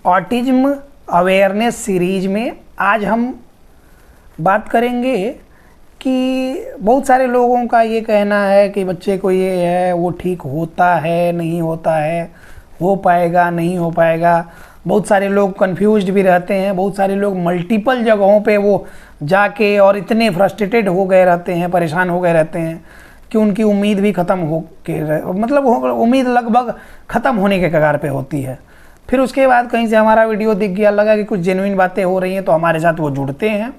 Autism awareness series में आज हम बात करेंगे कि बहुत सारे लोगों का ये कहना है कि बच्चे को ये है, वो ठीक होता है नहीं होता है, हो पाएगा नहीं हो पाएगा। बहुत सारे लोग कंफ्यूज्ड भी रहते हैं, बहुत सारे लोग मल्टीपल जगहों पे वो जाके और इतने फ्रस्ट्रेटेड हो गए रहते हैं, परेशान हो गए रहते हैं कि उनकी उम्मीद भी ख़त्म हो के मतलब उम्मीद लगभग ख़त्म होने के कगार पे होती है। फिर उसके बाद कहीं से हमारा वीडियो दिख गया, लगा कि कुछ जेन्युइन बातें हो रही हैं, तो हमारे साथ वो जुड़ते हैं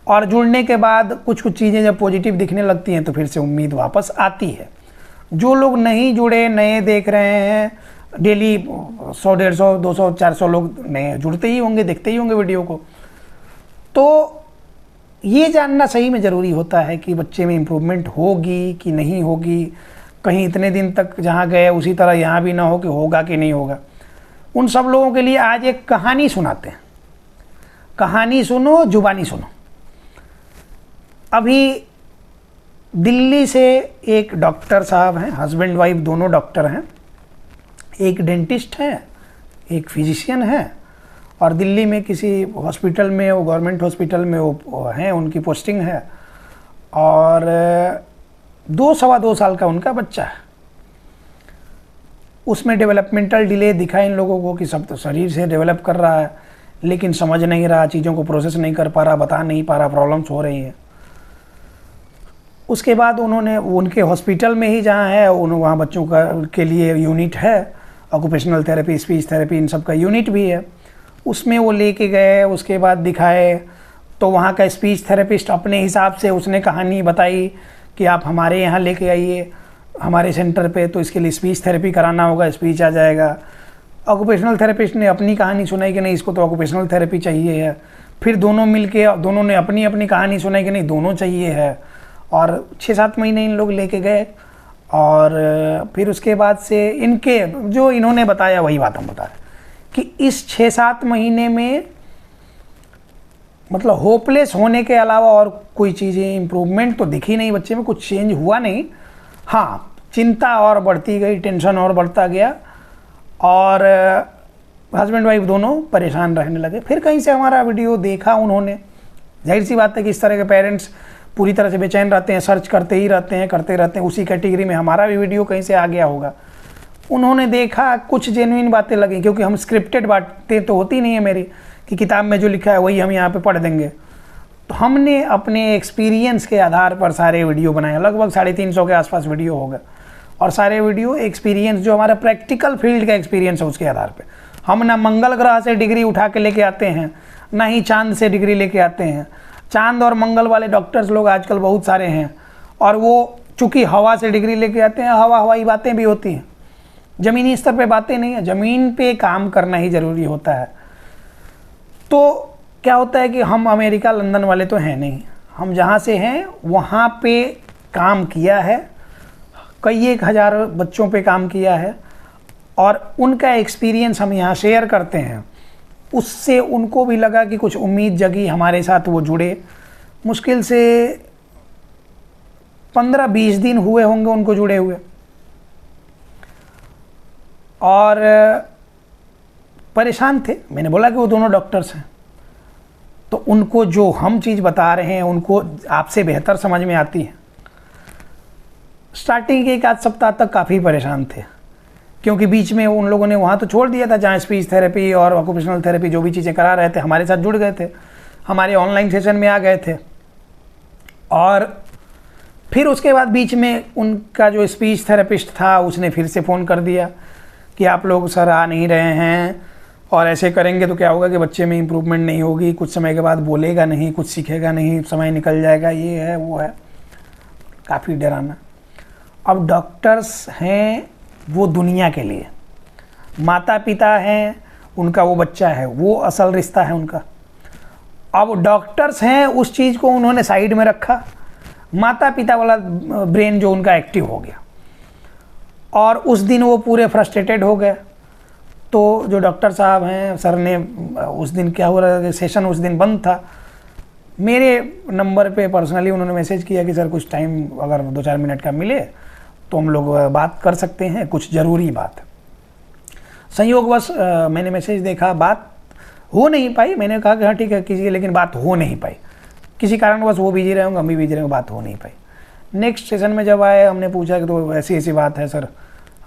और जुड़ने के बाद कुछ चीज़ें जब पॉजिटिव दिखने लगती हैं तो फिर से उम्मीद वापस आती है। जो लोग नहीं जुड़े, नए देख रहे हैं, डेली 100, 150, 200, 400 लोग नए जुड़ते ही होंगे, देखते ही होंगे वीडियो को, तो ये जानना सही में ज़रूरी होता है कि बच्चे में इम्प्रूवमेंट होगी कि नहीं होगी। कहीं इतने दिन तक जहाँ गए उसी तरह यहाँ भी ना हो कि होगा कि नहीं होगा। उन सब लोगों के लिए आज एक कहानी सुनाते हैं। कहानी सुनो, जुबानी सुनो। अभी दिल्ली से एक डॉक्टर साहब हैं, हस्बैंड वाइफ दोनों डॉक्टर हैं, एक डेंटिस्ट हैं, एक फिजिशियन है, और दिल्ली में किसी हॉस्पिटल में, वो गवर्नमेंट हॉस्पिटल में वो हैं, उनकी पोस्टिंग है, और 2-2.25 साल का उनका बच्चा है। उसमें डेवलपमेंटल डिले दिखा इन लोगों को कि सब तो शरीर से डेवलप कर रहा है लेकिन समझ नहीं रहा, चीज़ों को प्रोसेस नहीं कर पा रहा, बता नहीं पा रहा, प्रॉब्लम्स हो रही हैं। उसके बाद उन्होंने उनके हॉस्पिटल में ही जहाँ है वहाँ बच्चों का के लिए यूनिट है, ऑक्यूपेशनल थेरेपी, स्पीच थेरेपी, इन सब का यूनिट भी है। उसमें वो लेके गए, उसके बाद दिखाए तो वहाँ का स्पीच थेरेपिस्ट अपने हिसाब से उसने कहानी बताई कि आप हमारे यहाँ लेके आइए, हमारे सेंटर पे, तो इसके लिए स्पीच थेरेपी कराना होगा, स्पीच आ जाएगा। ऑक्यूपेशनल थेरेपिस्ट ने अपनी कहानी सुनाई कि नहीं, इसको तो ऑक्यूपेशनल थेरेपी चाहिए है। फिर दोनों मिलके दोनों ने अपनी अपनी कहानी सुनाई कि नहीं, दोनों चाहिए है। और 6-7 महीने इन लोग लेके गए और फिर उसके बाद से इनके जो इन्होंने बताया वही बात हम बता रहे कि इस 6-7 महीने में मतलब होपलेस होने के अलावा और कोई चीज़ें इम्प्रूवमेंट तो दिखी नहीं, बच्चे में कुछ चेंज हुआ नहीं। हाँ, चिंता और बढ़ती गई, टेंशन और बढ़ता गया और हस्बैंड वाइफ दोनों परेशान रहने लगे। फिर कहीं से हमारा वीडियो देखा उन्होंने। जाहिर सी बात है कि इस तरह के पेरेंट्स पूरी तरह से बेचैन रहते हैं, सर्च करते ही रहते हैं, करते रहते हैं। उसी कैटेगरी में हमारा भी वीडियो कहीं से आ गया होगा। उन्होंने देखा, कुछ जेन्युइन बातें लगी, क्योंकि हम स्क्रिप्टेड बातें तो होती नहीं है मेरी कि किताब में जो लिखा है वही हम यहाँ पे पढ़ देंगे। तो हमने अपने एक्सपीरियंस के आधार पर सारे वीडियो बनाए, लगभग 350 के आसपास वीडियो होगा, और सारे वीडियो एक्सपीरियंस जो हमारा प्रैक्टिकल फील्ड का एक्सपीरियंस है उसके आधार पर। हम ना मंगल ग्रह से डिग्री उठा के लेके आते हैं, ना ही चाँद से डिग्री लेके आते हैं। चांद और मंगल वाले डॉक्टर्स लोग आजकल बहुत सारे हैं, और वो चूँकि हवा से डिग्री लेके आते हैं, हवाई बातें भी होती हैं, ज़मीनी स्तर पे बातें नहीं है। ज़मीन पे काम करना ही ज़रूरी होता है। तो क्या होता है कि हम अमेरिका लंदन वाले तो हैं नहीं, हम जहाँ से हैं वहाँ पे काम किया है, कई 1000 बच्चों पे काम किया है, और उनका एक्सपीरियंस हम यहाँ शेयर करते हैं। उससे उनको भी लगा कि कुछ उम्मीद जगी, हमारे साथ वो जुड़े। मुश्किल से 15-20 दिन हुए होंगे उनको जुड़े हुए, और परेशान थे। मैंने बोला कि वो दोनों डॉक्टर्स हैं, तो उनको जो हम चीज़ बता रहे हैं उनको आपसे बेहतर समझ में आती है। स्टार्टिंग के 1 सप्ताह तक काफ़ी परेशान थे, क्योंकि बीच में उन लोगों ने वहाँ तो छोड़ दिया था जहाँ स्पीच थेरेपी और ऑक्यूपेशनल थेरेपी जो भी चीज़ें करा रहे थे, हमारे साथ जुड़ गए थे, हमारे ऑनलाइन सेशन में आ गए थे। और फिर उसके बाद बीच में उनका जो स्पीच थेरेपिस्ट था उसने फिर से फ़ोन कर दिया कि आप लोग सर आ नहीं रहे हैं, और ऐसे करेंगे तो क्या होगा कि बच्चे में इम्प्रूवमेंट नहीं होगी, कुछ समय के बाद बोलेगा नहीं, कुछ सीखेगा नहीं, समय निकल जाएगा, ये है वो है। काफ़ी डराना। अब डॉक्टर्स हैं वो दुनिया के लिए, माता पिता हैं, उनका वो बच्चा है, वो असल रिश्ता है उनका। अब डॉक्टर्स हैं, उस चीज़ को उन्होंने साइड में रखा, माता पिता वाला ब्रेन जो उनका एक्टिव हो गया, और उस दिन वो पूरे फ्रस्ट्रेटेड हो गए। तो जो डॉक्टर साहब हैं, सर ने उस दिन क्या हो रहा था, सेशन उस दिन बंद था, मेरे नंबर पे पर्सनली उन्होंने मैसेज किया कि सर कुछ टाइम अगर 2-4 मिनट का मिले तो हम लोग बात कर सकते हैं, कुछ ज़रूरी बात। संयोगवश मैंने मैसेज देखा, बात हो नहीं पाई। मैंने कहा कि हाँ ठीक है कीजिए, लेकिन बात हो नहीं पाई किसी कारणवश। वो बिजी रहे होंगे, हम भी बिजी रहे होंगे, बात हो नहीं पाई। नेक्स्ट सेशन में जब आए, हमने पूछा कि तो ऐसी ऐसी बात है सर।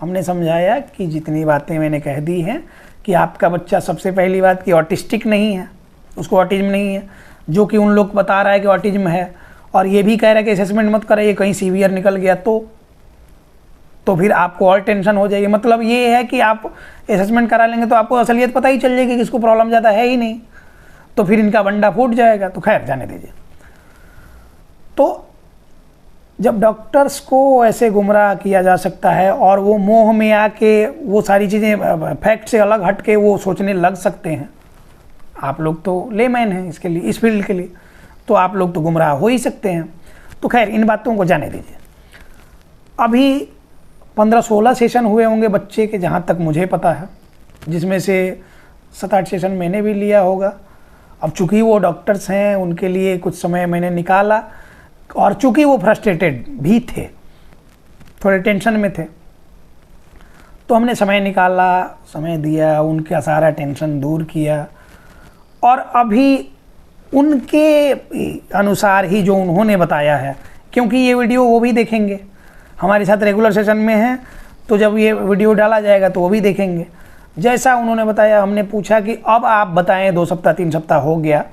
हमने समझाया कि जितनी बातें मैंने कह दी हैं कि आपका बच्चा सबसे पहली बात कि ऑटिस्टिक नहीं है, उसको ऑटिज्म नहीं है, जो कि उन लोग बता रहा है कि ऑटिज्म है, और ये भी कह रहा है कि असेसमेंट मत कराइए, कहीं सीवियर निकल गया तो फिर आपको और टेंशन हो जाएगी। मतलब ये है कि आप असेसमेंट करा लेंगे तो आपको असलियत पता ही चल जाएगी कि इसको प्रॉब्लम ज़्यादा है ही नहीं, तो फिर इनका बंडा फूट जाएगा। तो खैर जाने दीजिए। तो जब डॉक्टर्स को ऐसे गुमराह किया जा सकता है और वो मोह में आके वो सारी चीज़ें फैक्ट से अलग हट के वो सोचने लग सकते हैं, आप लोग तो लेमैन हैं इसके लिए, इस फील्ड के लिए, तो आप लोग तो गुमराह हो ही सकते हैं। तो खैर इन बातों को जाने दीजिए। अभी 15-16 सेशन हुए होंगे बच्चे के, जहाँ तक मुझे पता है, जिसमें से 7-8 सेशन मैंने भी लिया होगा। अब चूँकि वो डॉक्टर्स हैं, उनके लिए कुछ समय मैंने निकाला, और चूँकि वो फ्रस्ट्रेटेड भी थे, थोड़े टेंशन में थे, तो हमने समय निकाला, समय दिया, उनका सारा टेंशन दूर किया, और अभी उनके अनुसार ही जो उन्होंने बताया है, क्योंकि ये वीडियो वो भी देखेंगे, हमारे साथ रेगुलर सेशन में हैं, तो जब ये वीडियो डाला जाएगा तो वो भी देखेंगे। जैसा उन्होंने बताया, हमने पूछा कि अब आप बताएं, 2 सप्ताह 3 सप्ताह हो गया,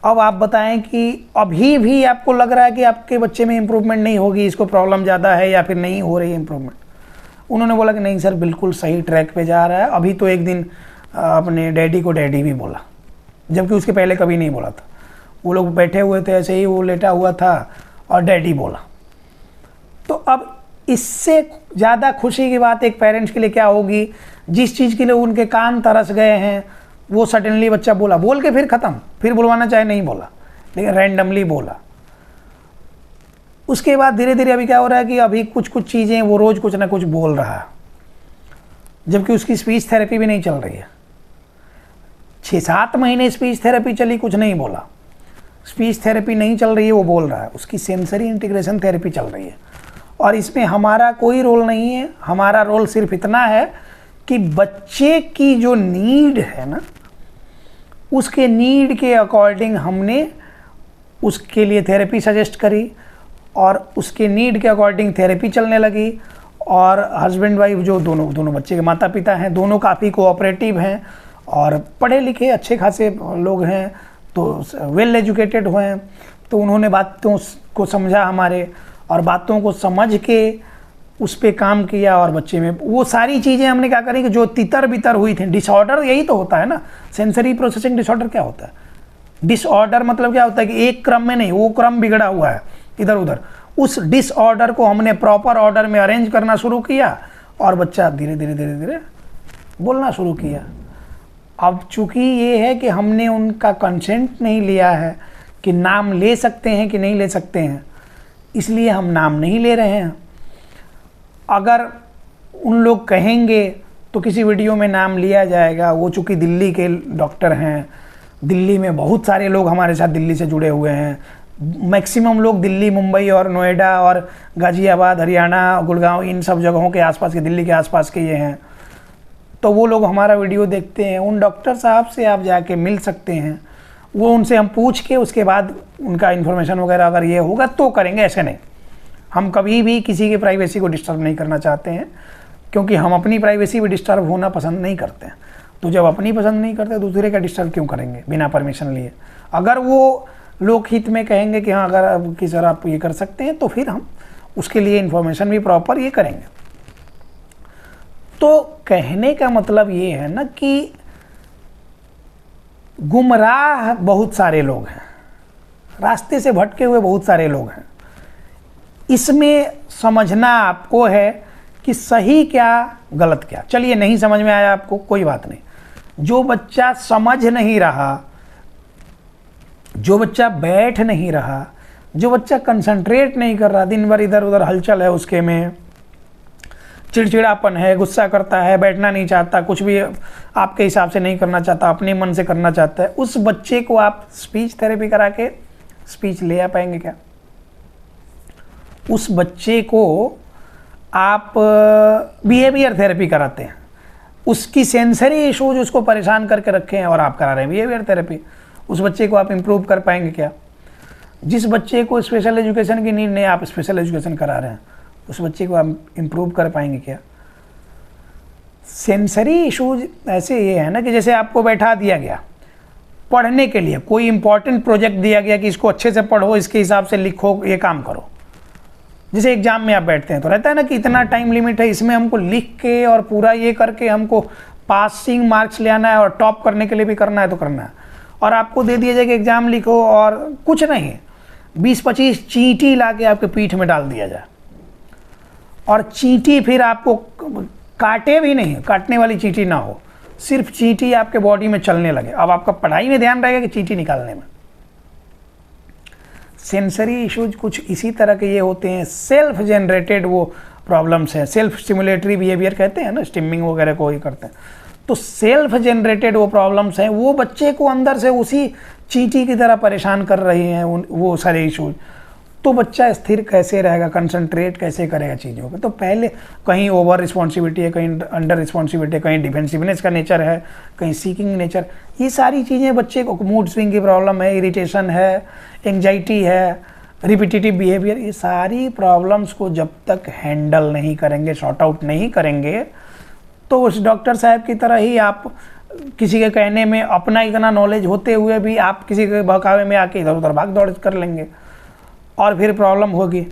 अब आप बताएं कि अभी भी आपको लग रहा है कि आपके बच्चे में इम्प्रूवमेंट नहीं होगी, इसको प्रॉब्लम ज़्यादा है या फिर नहीं हो रही है इम्प्रूवमेंट। उन्होंने बोला कि नहीं सर, बिल्कुल सही ट्रैक पे जा रहा है। अभी तो एक दिन अपने डैडी को डैडी भी बोला, जबकि उसके पहले कभी नहीं बोला था। वो लोग बैठे हुए थे ऐसे ही, वो लेटा हुआ था और डैडी बोला। तो अब इससे ज़्यादा खुशी की बात एक पेरेंट्स के लिए क्या होगी, जिस चीज़ के लिए उनके कान तरस गए हैं वो सडनली बच्चा बोला, बोल के फिर ख़त्म, फिर बुलवाना चाहे नहीं बोला, लेकिन रैंडमली बोला। उसके बाद धीरे धीरे अभी क्या हो रहा है कि अभी कुछ कुछ चीज़ें वो रोज़ कुछ ना कुछ बोल रहा है, जबकि उसकी स्पीच थेरेपी भी नहीं चल रही है। 6-7 महीने स्पीच थेरेपी चली, कुछ नहीं बोला। स्पीच थेरेपी नहीं चल रही है, वो बोल रहा है, उसकी सेंसरी इंटीग्रेशन थेरेपी चल रही है। और इसमें हमारा कोई रोल नहीं है। हमारा रोल सिर्फ इतना है कि बच्चे की जो नीड है ना, उसके नीड के अकॉर्डिंग हमने उसके लिए थेरेपी सजेस्ट करी, और उसके नीड के अकॉर्डिंग थेरेपी चलने लगी। और हस्बैंड वाइफ जो दोनों बच्चे के माता पिता हैं, दोनों काफ़ी कोऑपरेटिव हैं और पढ़े लिखे अच्छे खासे लोग हैं, तो वेल एजुकेटेड हुए हैं। तो उन्होंने बातों को समझा हमारे, और बातों को समझ के उस पर काम किया, और बच्चे में वो सारी चीज़ें हमने क्या करी कि जो तितर बितर हुई थी, डिसऑर्डर यही तो होता है ना। सेंसरी प्रोसेसिंग डिसऑर्डर क्या होता है? डिसऑर्डर मतलब क्या होता है कि एक क्रम में नहीं, वो क्रम बिगड़ा हुआ है इधर उधर। उस डिसऑर्डर को हमने प्रॉपर ऑर्डर में अरेंज करना शुरू किया, और बच्चा धीरे धीरे धीरे धीरे बोलना शुरू किया। अब चूँकि ये है कि हमने उनका कंसेंट नहीं लिया है कि नाम ले सकते हैं कि नहीं ले सकते हैं, इसलिए हम नाम नहीं ले रहे हैं। अगर उन लोग कहेंगे तो किसी वीडियो में नाम लिया जाएगा। वो चूँकि दिल्ली के डॉक्टर हैं, दिल्ली में बहुत सारे लोग हमारे साथ दिल्ली से जुड़े हुए हैं। मैक्सिमम लोग दिल्ली, मुंबई और नोएडा और गाज़ियाबाद, हरियाणा, गुड़गांव, इन सब जगहों के आसपास के, दिल्ली के आसपास के ये हैं। तो वो लोग हमारा वीडियो देखते हैं। उन डॉक्टर साहब से आप जाके मिल सकते हैं, वो उनसे हम पूछ के उसके बाद उनका इन्फॉर्मेशन वगैरह अगर ये होगा तो करेंगे, ऐसे नहीं। हम कभी भी किसी की प्राइवेसी को डिस्टर्ब नहीं करना चाहते हैं, क्योंकि हम अपनी प्राइवेसी भी डिस्टर्ब होना पसंद नहीं करते हैं। तो जब अपनी पसंद नहीं करते, दूसरे का डिस्टर्ब क्यों करेंगे बिना परमिशन लिए? अगर वो लोकहित में कहेंगे कि हाँ अगर कि सर आप ये कर सकते हैं, तो फिर हम उसके लिए इन्फॉर्मेशन भी प्रॉपर ये करेंगे। तो कहने का मतलब ये है ना कि गुमराह बहुत सारे लोग हैं, रास्ते से भटके हुए बहुत सारे लोग हैं। इसमें समझना आपको है कि सही क्या गलत क्या। चलिए नहीं समझ में आया आपको, कोई बात नहीं। जो बच्चा समझ नहीं रहा, जो बच्चा बैठ नहीं रहा, जो बच्चा कंसंट्रेट नहीं कर रहा, दिन भर इधर उधर हलचल है उसके में, चिड़चिड़ापन है, गुस्सा करता है, बैठना नहीं चाहता, कुछ भी आपके हिसाब से नहीं करना चाहता, अपने मन से करना चाहता है, उस बच्चे को आप स्पीच थेरेपी करा के स्पीच ले आ पाएंगे क्या? उस बच्चे को आप बिहेवियर थेरेपी कराते हैं, उसकी सेंसरी इशूज उसको परेशान करके रखे हैं और आप करा रहे हैं बिहेवियर थेरेपी। उस बच्चे को आप इम्प्रूव कर पाएंगे क्या? जिस बच्चे को स्पेशल एजुकेशन की नीड नहीं, आप स्पेशल एजुकेशन करा रहे हैं, उस बच्चे को आप इम्प्रूव कर पाएंगे क्या? सेंसरी इशूज ऐसे ये है ना कि जैसे आपको बैठा दिया गया पढ़ने के लिए, कोई इंपॉर्टेंट प्रोजेक्ट दिया गया कि इसको अच्छे से पढ़ो, इसके हिसाब से लिखो, ये काम करो। जैसे एग्जाम में आप बैठते हैं तो रहता है ना कि इतना टाइम लिमिट है, इसमें हमको लिख के और पूरा ये करके हमको पासिंग मार्क्स ले आना है और टॉप करने के लिए भी करना है तो करना है। और आपको दे दिया जाए कि एग्जाम लिखो और कुछ नहीं, 20-25 चींटी ला के आपके पीठ में डाल दिया जाए और चींटी फिर आपको काटे भी नहीं, काटने वाली चींटी ना हो, सिर्फ चींटी आपके बॉडी में चलने लगे। अब आपका पढ़ाई में ध्यान रहेगा कि चींटी निकालने में। सेंसरी इश्यूज कुछ इसी तरह के ये होते हैं, सेल्फ जनरेटेड वो प्रॉब्लम्स हैं, सेल्फ स्टिमुलेटरी बिहेवियर कहते हैं ना, स्टिमिंग वगैरह को ही करते हैं। तो सेल्फ जनरेटेड वो प्रॉब्लम्स हैं, वो बच्चे को अंदर से उसी चींटी की तरह परेशान कर रही हैं वो सारे इश्यूज। तो बच्चा स्थिर कैसे रहेगा, कंसंट्रेट कैसे करेगा चीज़ों पे? तो पहले कहीं ओवर रिस्पॉन्सिबिलिटी है, कहीं अंडर रिस्पॉन्सिबिलिटी है, कहीं डिफेंसिवनेस का नेचर है, कहीं सीकिंग नेचर, ये सारी चीज़ें बच्चे को, मूड स्विंग की प्रॉब्लम है, इरिटेशन है, एंग्जाइटी है, रिपीटेटिव बिहेवियर, ये सारी प्रॉब्लम्स को जब तक हैंडल नहीं करेंगे, सॉर्ट आउट नहीं करेंगे, तो उस डॉक्टर साहब की तरह ही आप किसी के कहने में अपना इतना नॉलेज होते हुए भी आप किसी के बहकावे में आके इधर उधर भाग दौड़ कर लेंगे और फिर प्रॉब्लम होगी।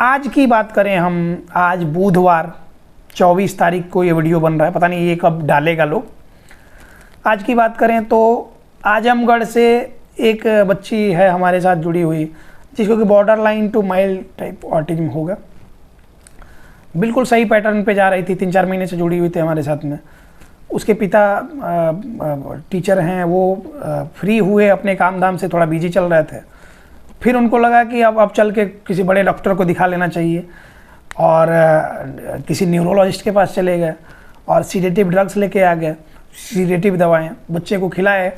आज की बात करें हम, आज बुधवार 24 तारीख को ये वीडियो बन रहा है, पता नहीं ये कब डालेगा लोग। आज की बात करें तो आजमगढ़ से एक बच्ची है हमारे साथ जुड़ी हुई, जिसको कि borderline to mild type autism होगा। बिल्कुल सही पैटर्न पे जा रही थी, 3-4 महीने से जुड़ी हुई थी हमारे साथ में। उसके पिता टीचर हैं, वो फ्री हुए अपने काम धाम से, थोड़ा बिजी चल रहे थे। फिर उनको लगा कि अब चल के किसी बड़े डॉक्टर को दिखा लेना चाहिए और किसी न्यूरोलॉजिस्ट के पास चले गए और सीडेटिव ड्रग्स लेके आ गए, सीडेटिव दवाएं बच्चे को खिलाए।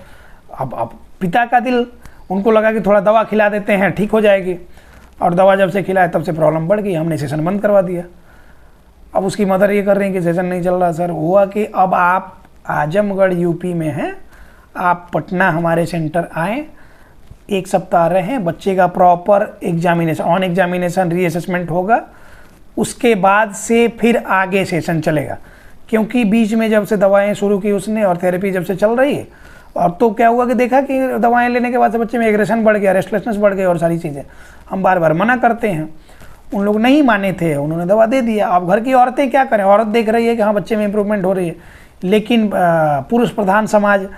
अब पिता का दिल, उनको लगा कि थोड़ा दवा खिला देते हैं ठीक हो जाएगी, और दवा जब से खिलाए तब से प्रॉब्लम बढ़ गई, हमने सेशन बंद करवा दिया। अब उसकी मदर ये कर रही है कि सेशन नहीं चल रहा। सर हुआ कि अब आप आजमगढ़ यूपी में हैं, आप पटना हमारे सेंटर आएँ, 1 सप्ताह रहें, बच्चे का proper examination, on examination reassessment होगा, उसके बाद से फिर आगे सेशन चलेगा। क्योंकि बीच में जब से दवाएं शुरू की उसने और थेरेपी जब से चल रही है, और तो क्या हुआ कि देखा कि दवाएं लेने के बाद से बच्चे में एग्रेशन बढ़ गया, रेस्टलेसनेस बढ़ गई और सारी चीज़ें। हम बार बार मना करते हैं, उन लोग नहीं माने थे, उन्होंने दवा दे दिया। अब घर की औरतें क्या करें, औरत देख रही है कि हाँ बच्चे में इंप्रूवमेंट हो रही है, लेकिन पुरुष प्रधान समाज,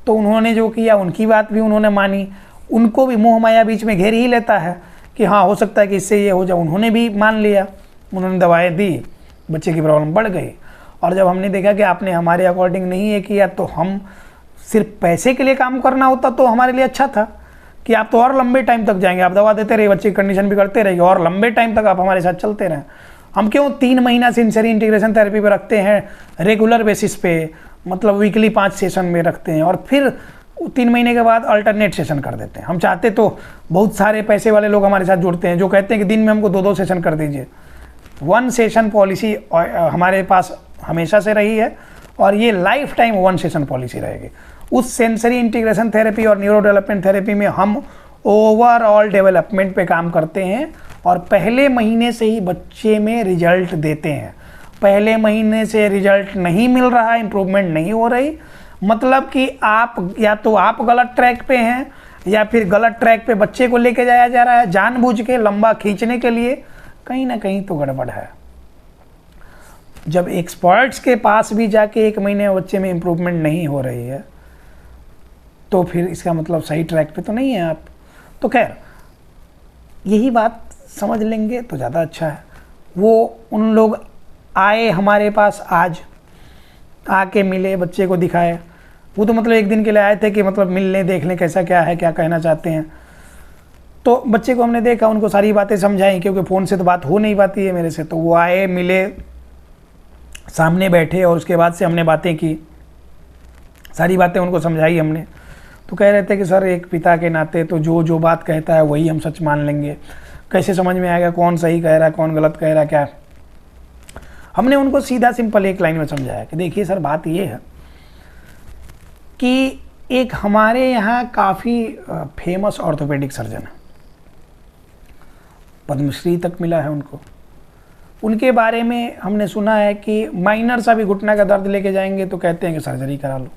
तो उन्होंने जो किया उनकी बात भी उन्होंने मानी, उनको भी मोह माया बीच में घेर ही लेता है कि हाँ हो सकता है कि इससे ये हो जाए। उन्होंने भी मान लिया, उन्होंने दवाएं दी, बच्चे की प्रॉब्लम बढ़ गई। और जब हमने देखा कि आपने हमारे अकॉर्डिंग नहीं ये किया, तो हम सिर्फ पैसे के लिए काम करना होता तो हमारे लिए अच्छा था कि आप तो और लंबे टाइम तक जाएंगे, आप दवा देते रहिए, बच्चे की कंडीशन भी करते रहिए और लंबे टाइम तक आप हमारे साथ चलते रहें। हम क्यों 3 महीना सेंसरी इंटीग्रेशन थेरेपी पे रखते हैं रेगुलर बेसिस पे, मतलब वीकली 5 सेशन में रखते हैं और फिर 3 महीने के बाद अल्टरनेट सेशन कर देते हैं। हम चाहते तो बहुत सारे पैसे वाले लोग हमारे साथ जुड़ते हैं जो कहते हैं कि दिन में हमको 2-2 सेशन कर दीजिए। 1 सेशन पॉलिसी हमारे पास हमेशा से रही है और ये लाइफ टाइम 1 सेशन पॉलिसी रहेगी। उस सेंसरी इंटीग्रेशन थेरेपी और न्यूरो डेवलपमेंट थेरेपी में हम ओवरऑल डेवलपमेंट पे काम करते हैं और पहले महीने से ही बच्चे में रिजल्ट देते हैं। पहले महीने से रिजल्ट नहीं मिल रहा, इम्प्रूवमेंट नहीं हो रही, मतलब कि आप या तो आप गलत ट्रैक पे हैं या फिर गलत ट्रैक पे बच्चे को लेके जाया जा रहा है जानबूझ के लंबा खींचने के लिए, कहीं ना कहीं तो गड़बड़ है। जब एक्सपर्ट्स के पास भी जाके 1 महीने में बच्चे में इम्प्रूवमेंट नहीं हो रही है तो फिर इसका मतलब सही ट्रैक पे तो नहीं है आप। तो खैर यही बात समझ लेंगे तो ज़्यादा अच्छा है। वो उन लोग आए हमारे पास, आज आके मिले, बच्चे को दिखाए, वो तो मतलब 1 दिन के लिए आए थे कि मतलब मिल लें, देख लें कैसा क्या है, क्या कहना चाहते हैं। तो बच्चे को हमने देखा, उनको सारी बातें समझाई, क्योंकि फ़ोन से तो बात हो नहीं पाती है मेरे से। तो वो आए, मिले, सामने बैठे और उसके बाद से हमने बातें की, सारी बातें उनको समझाई हमने। तो कह रहे थे कि सर एक पिता के नाते तो जो बात कहता है वही हम सच मान लेंगे, कैसे समझ में आएगा कौन सही कह रहा है कौन गलत कह रहा है क्या। हमने उनको सीधा सिंपल एक लाइन में समझाया कि देखिए सर, बात ये है कि एक हमारे यहाँ काफ़ी फेमस ऑर्थोपेडिक सर्जन है, पद्मश्री तक मिला है उनको। उनके बारे में हमने सुना है कि माइनर सा भी घुटना का दर्द लेके जाएंगे तो कहते हैं कि सर्जरी करा लो।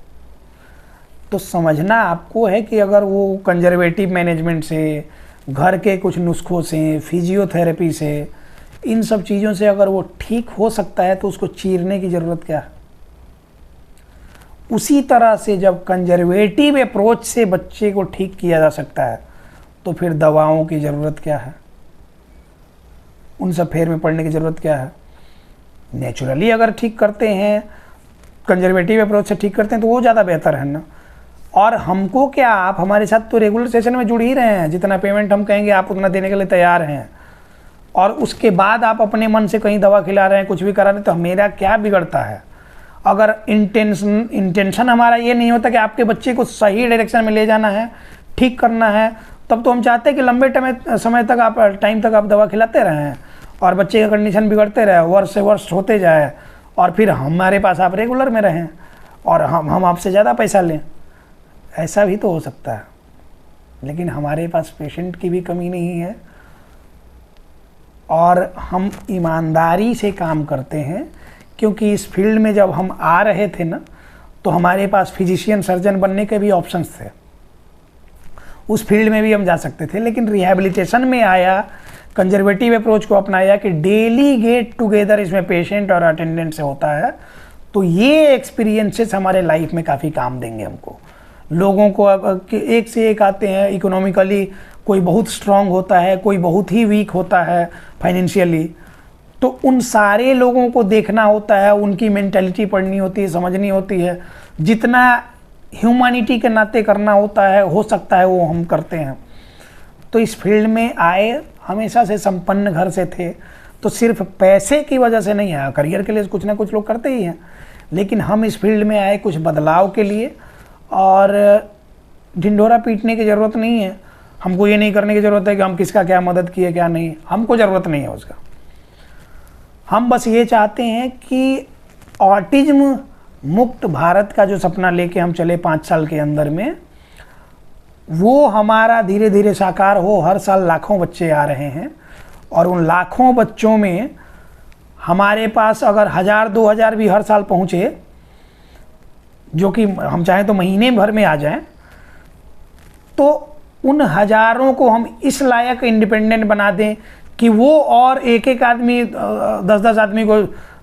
तो समझना आपको है कि अगर वो कंजर्वेटिव मैनेजमेंट से, घर के कुछ नुस्खों से, फिजियोथेरेपी से, इन सब चीज़ों से अगर वो ठीक हो सकता है तो उसको चीरने की ज़रूरत क्या है। उसी तरह से जब कंजर्वेटिव अप्रोच से बच्चे को ठीक किया जा सकता है तो फिर दवाओं की ज़रूरत क्या है, उन सब फेर में पड़ने की ज़रूरत क्या है। नेचुरली अगर ठीक करते हैं, कंजर्वेटिव अप्रोच से ठीक करते हैं तो वो ज़्यादा बेहतर है ना। और हमको क्या, आप हमारे साथ तो रेगुलर सेशन में जुड़ ही रहे हैं, जितना पेमेंट हम कहेंगे आप उतना देने के लिए तैयार हैं, और उसके बाद आप अपने मन से कहीं दवा खिला रहे हैं, कुछ भी करा रहे हैं, तो मेरा क्या बिगड़ता है। अगर इंटेंशन हमारा ये नहीं होता कि आपके बच्चे को सही डायरेक्शन में ले जाना है, ठीक करना है, तब तो हम चाहते हैं कि लंबे समय तक आप टाइम तक आप दवा खिलाते रहें और बच्चे का कंडीशन बिगड़ते रहे, वर्ष से वर्ष होते जाए, और फिर हमारे पास आप रेगुलर में रहें और हम आपसे ज़्यादा पैसा लें। ऐसा भी तो हो सकता है, लेकिन हमारे पास पेशेंट की भी कमी नहीं है और हम ईमानदारी से काम करते हैं। क्योंकि इस फील्ड में जब हम आ रहे थे ना, तो हमारे पास फिजिशियन सर्जन बनने के भी ऑप्शंस थे, उस फील्ड में भी हम जा सकते थे। लेकिन रिहैबिलिटेशन में आया, कंजर्वेटिव अप्रोच को अपनाया कि डेली गेट टुगेदर इसमें पेशेंट और अटेंडेंट से होता है, तो ये एक्सपीरियंसेस हमारे लाइफ में काफ़ी काम देंगे हमको। लोगों को एक से एक आते हैं, इकोनॉमिकली कोई बहुत स्ट्रांग होता है, कोई बहुत ही वीक होता है फाइनेंशियली, तो उन सारे लोगों को देखना होता है, उनकी मेंटालिटी पढ़नी होती है, समझनी होती है। जितना ह्यूमैनिटी के नाते करना होता है, हो सकता है, वो हम करते हैं। तो इस फील्ड में आए, हमेशा से संपन्न घर से थे, तो सिर्फ पैसे की वजह से नहीं आया, करियर के लिए कुछ ना कुछ लोग करते ही हैं, लेकिन हम इस फील्ड में आए कुछ बदलाव के लिए। और ढिंढोरा पीटने की ज़रूरत नहीं है, हमको ये नहीं करने की ज़रूरत है कि हम किसका क्या मदद किए क्या नहीं, हमको ज़रूरत नहीं है उसका। हम बस ये चाहते हैं कि ऑटिज्म मुक्त भारत का जो सपना लेके हम चले 5 साल के अंदर में, वो हमारा धीरे धीरे साकार हो। हर साल लाखों बच्चे आ रहे हैं और उन लाखों बच्चों में हमारे पास अगर 1000-2000 भी हर साल पहुँचे, जो कि हम चाहें तो महीने भर में आ जाएं, तो उन हज़ारों को हम इस लायक इंडिपेंडेंट बना दें कि वो और एक आदमी 10-10 आदमी को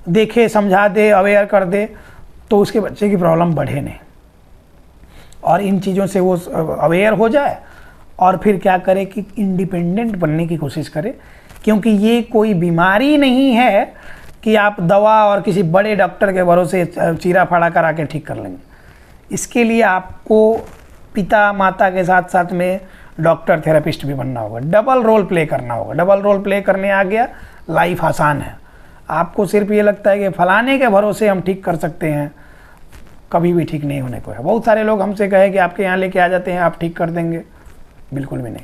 देखे, समझा दे, अवेयर कर दे, तो उसके बच्चे की प्रॉब्लम बढ़े नहीं। और इन चीज़ों से वो अवेयर हो जाए और फिर क्या करे कि इंडिपेंडेंट बनने की कोशिश करे। क्योंकि ये कोई बीमारी नहीं है कि आप दवा और किसी बड़े डॉक्टर के भरोसे चीरा फाड़ा करा के ठीक कर लेंगे। इसके लिए आपको पिता माता के साथ साथ में डॉक्टर थेरेपिस्ट भी बनना होगा, डबल रोल प्ले करना होगा। डबल रोल प्ले करने आ गया, लाइफ आसान है। आपको सिर्फ ये लगता है कि फलाने के भरोसे हम ठीक कर सकते हैं, कभी भी ठीक नहीं होने को है। बहुत सारे लोग हमसे कहे कि आपके यहाँ लेके आ जाते हैं, आप ठीक कर देंगे, बिल्कुल भी नहीं।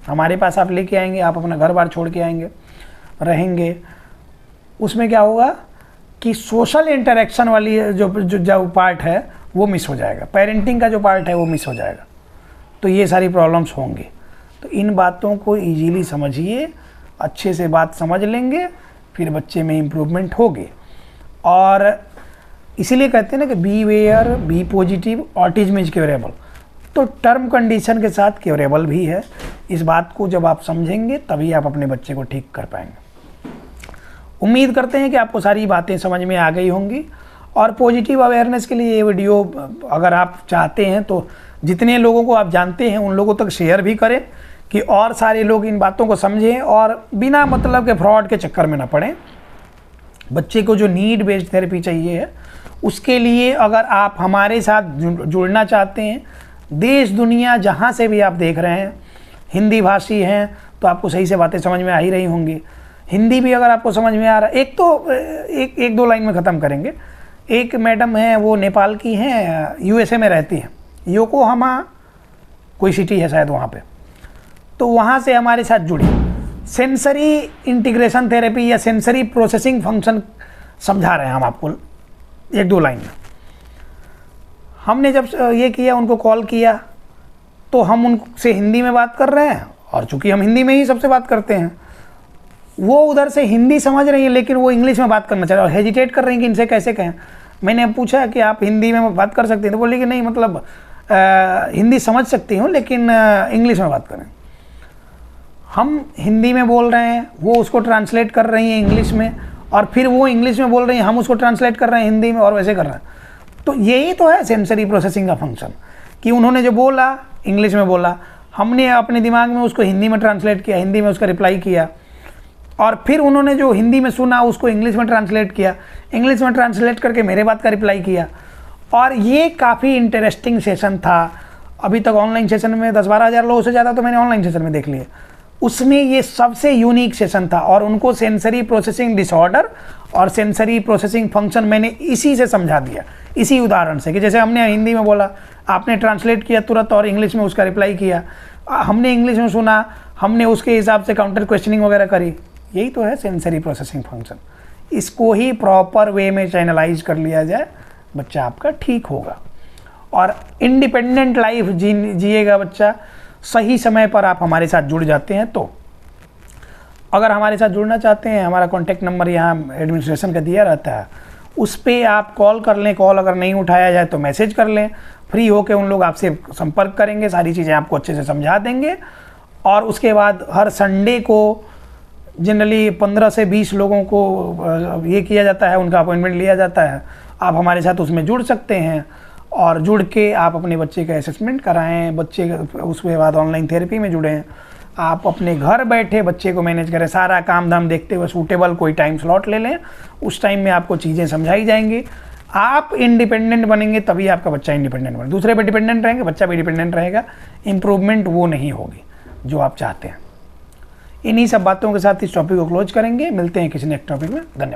हमारे पास आप लेके आएंगे, आप अपना घर बार छोड़ के आएंगे, रहेंगे, उसमें क्या होगा कि सोशल इंटरेक्शन वाली जो पार्ट है वो मिस हो जाएगा, पेरेंटिंग का जो पार्ट है वो मिस हो जाएगा। तो ये सारी प्रॉब्लम्स होंगी। तो इन बातों को इजीली समझिए, अच्छे से बात समझ लेंगे, फिर बच्चे में इम्प्रूवमेंट होगी। और इसीलिए कहते हैं ना कि be aware, be positive, autism is curable. तो टर्म कंडीशन के साथ क्योरेबल भी है। इस बात को जब आप समझेंगे तभी आप अपने बच्चे को ठीक कर पाएंगे। उम्मीद करते हैं कि आपको सारी बातें समझ में आ गई होंगी। और पॉजिटिव अवेयरनेस के लिए ये वीडियो अगर आप चाहते हैं तो जितने लोगों को आप जानते हैं उन लोगों तक शेयर भी करें कि और सारे लोग इन बातों को समझें और बिना मतलब के फ्रॉड के चक्कर में ना पड़ें। बच्चे को जो नीड बेस्ड थेरेपी चाहिए है, उसके लिए अगर आप हमारे साथ जुड़ना चाहते हैं, देश दुनिया जहाँ से भी आप देख रहे हैं, हिंदी भाषी हैं तो आपको सही से बातें समझ में आ ही रही होंगी। हिंदी भी अगर आपको समझ में आ रहा है, एक दो लाइन में ख़त्म करेंगे। एक मैडम है, वो नेपाल की हैं, यूएसए में रहती हैं, योकोहामा कोई सिटी है शायद वहाँ पे, तो वहाँ से हमारे साथ जुड़ी। सेंसरी इंटीग्रेशन थेरेपी या सेंसरी प्रोसेसिंग फंक्शन समझा रहे हैं हम आपको 1-2 लाइन में। हमने जब ये किया, उनको कॉल किया, तो हम उनसे हिंदी में बात कर रहे हैं, और चूंकि हम हिंदी में ही सबसे बात करते हैं, वो उधर से हिंदी समझ रही है लेकिन वो इंग्लिश में बात करना चाह रहे हैं और हेजिटेट कर रही हैं कि इनसे कैसे कहें। मैंने पूछा कि आप हिंदी में बात कर सकती हैं, तो बोली कि नहीं, मतलब हिंदी समझ सकती हूँ लेकिन इंग्लिश में बात करें। हम हिंदी में बोल रहे हैं, वो उसको ट्रांसलेट कर रही हैं इंग्लिश में, और फिर वो इंग्लिश में बोल रही हैं, हम उसको ट्रांसलेट कर रहे हैं हिंदी में, और वैसे कर रहे हैं। तो यही तो है सेंसरी प्रोसेसिंग का फंक्शन, कि उन्होंने जो बोला इंग्लिश में बोला, हमने अपने दिमाग में उसको हिंदी में ट्रांसलेट किया, हिंदी में उसका रिप्लाई किया, और फिर उन्होंने जो हिंदी में सुना उसको इंग्लिश में ट्रांसलेट किया, इंग्लिश में ट्रांसलेट करके मेरे बात का रिप्लाई किया। और ये काफ़ी इंटरेस्टिंग सेशन था। अभी तक ऑनलाइन सेशन में 10-12 हज़ार लोगों से ज़्यादा तो मैंने ऑनलाइन सेशन में देख लिए, उसमें ये सबसे यूनिक सेशन था। और उनको सेंसरी प्रोसेसिंग डिसऑर्डर और सेंसरी प्रोसेसिंग फंक्शन मैंने इसी से समझा दिया, इसी उदाहरण से, कि जैसे हमने हिंदी में बोला, आपने ट्रांसलेट किया तुरंत और इंग्लिश में उसका रिप्लाई किया, हमने इंग्लिश में सुना, हमने उसके हिसाब से काउंटर क्वेश्चनिंग वगैरह करी। यही तो है सेंसरी प्रोसेसिंग फंक्शन। इसको ही प्रॉपर वे में चैनलाइज कर लिया जाए, बच्चा आपका ठीक होगा और इंडिपेंडेंट लाइफ जिएगा बच्चा। सही समय पर आप हमारे साथ जुड़ जाते हैं। तो अगर हमारे साथ जुड़ना चाहते हैं, हमारा कॉन्टैक्ट नंबर यहाँ एडमिनिस्ट्रेशन का दिया रहता है, उस पर आप कॉल कर लें। कॉल अगर नहीं उठाया जाए तो मैसेज कर लें, फ्री होकर उन लोग आपसे संपर्क करेंगे, सारी चीज़ें आपको अच्छे से समझा देंगे। और उसके बाद हर संडे को जनरली 15 से 20 लोगों को ये किया जाता है, उनका अपॉइंटमेंट लिया जाता है। आप हमारे साथ उसमें जुड़ सकते हैं और जुड़ के आप अपने बच्चे का असेसमेंट कराएं, बच्चे उसके बाद ऑनलाइन थेरेपी में जुड़ें। आप अपने घर बैठे बच्चे को मैनेज करें, सारा काम धाम देखते हुए सूटेबल कोई टाइम स्लॉट ले लें, उस टाइम में आपको चीज़ें समझाई जाएंगी। आप इंडिपेंडेंट बनेंगे तभी आपका बच्चा इंडिपेंडेंट बने। दूसरे पे डिपेंडेंट रहेंगे, बच्चा भी डिपेंडेंट रहेगा, इम्प्रूवमेंट वो नहीं होगी जो आप चाहते हैं। इन्हीं सब बातों के साथ इस टॉपिक को क्लोज करेंगे। मिलते हैं किसी नेक्स्ट टॉपिक में। धन्यवाद।